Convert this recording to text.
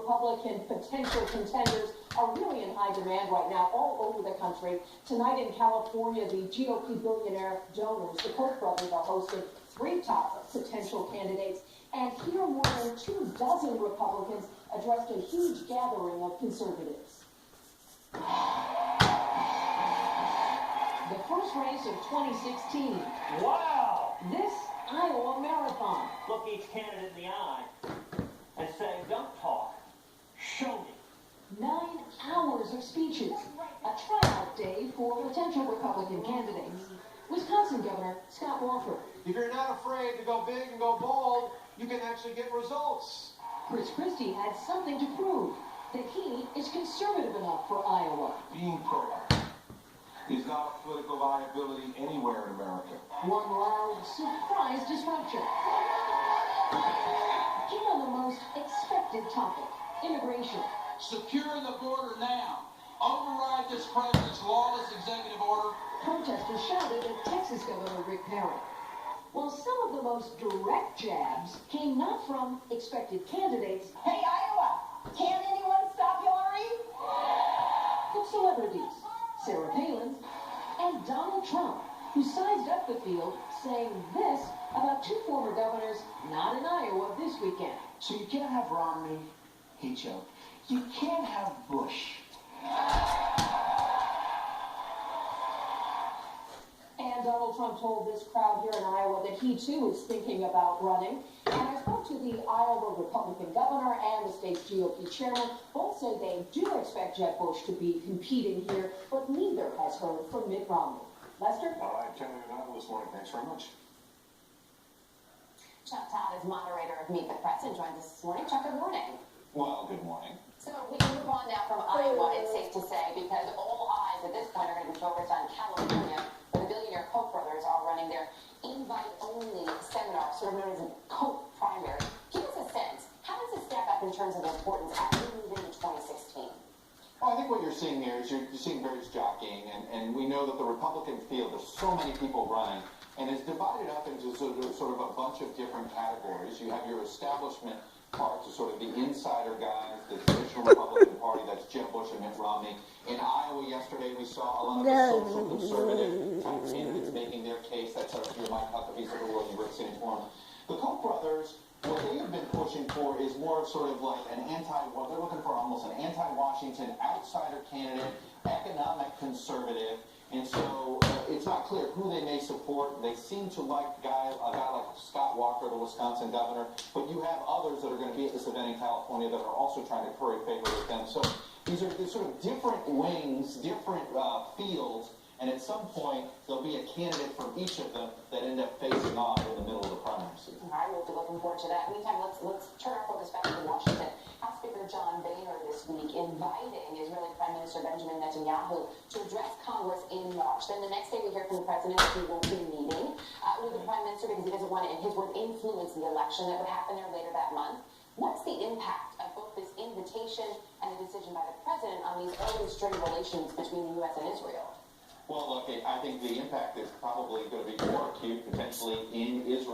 Republican potential contenders are really in high demand right now all over the country. Tonight in California, the GOP billionaire donors, the Koch brothers, are hosting 3 top potential candidates. And here more than 24 Republicans addressed a huge gathering of conservatives. The first race of 2016. Wow! This Iowa marathon. Look each candidate in the eye and say, don't talk, show me. 9 hours of speeches. A tryout day for potential Republican candidates. Wisconsin Governor Scott Walker. If you're not afraid to go big and go bold, you can actually get results. Chris Christie had something to prove, that he is conservative enough for Iowa. Being proactive is not a political liability anywhere in America. One loud surprise disruption. Came on the most expected topic, immigration. Secure the border now. Override this president's lawless executive order. Protesters shouted at Texas Governor Rick Perry. While some of the most direct jabs came not from expected candidates. Hey, Iowa, can anyone stop Hillary? But celebrities, Sarah Palin, and Donald Trump, who sized up the field, saying this about 2 former governors not in Iowa this weekend. So you can't have Romney, he choked. You can't have Bush. And Donald Trump told this crowd here in Iowa that he too is thinking about running. And I spoke to the Iowa Republican governor and the state's GOP chairman. Both say they do expect Jeb Bush to be competing here, but neither has heard from Mitt Romney. Lester? All right, Kennedy and Iowa this morning. Thanks very much. Chuck Todd is moderator of Meet the Press and joins us this morning. Chuck, good morning. Well, good morning. So we can move on now from Iowa, it's safe to say, because all eyes at this point are going to be focused on California, where the billionaire Koch brothers are running their invite-only seminar, sort of known as a Koch primary. Give us a sense, how does this stack up in terms of importance as we move into 2016? Well, I think what you're seeing here is you're seeing various jockeying, and we know that the Republican field, there's so many people running, and it's divided up into sort of a bunch of different categories. You have your establishment part, so sort of the insider guys, the traditional Republican Party, that's Jeb Bush and Mitt Romney. In Iowa yesterday, we saw a lot of the social conservative type candidates making their case. That's your Mike Huckabees of the world, your Rick Santorum. The Koch brothers, what they have been pushing for is more sort of like an what they're looking for almost an anti-Washington outsider candidate, economic conservative. And so it's not clear who they may support. They seem to like a guy like Scott Walker, the Wisconsin governor, but you have others that are going to be at this event in California that are also trying to curry favor with them. So these are sort of different wings, different fields, and at some point there'll be a candidate from each of them that end up facing off in the middle of the primary season. All right, we'll be looking forward to that. Meantime, let's turn our focus back to Washington. House Speaker John Boehner this week inviting Israeli Prime Minister Benjamin Netanyahu to address Congress in March. Then the next day we hear from the president that he won't be meeting with the Prime Minister because he doesn't want to, in his word, influence the election that would happen there later that month. What's the impact of both this invitation and the decision by the president on these early strained relations between the U.S. and Israel? Well, look, I think the impact is probably going to be more acute, potentially, in Israel.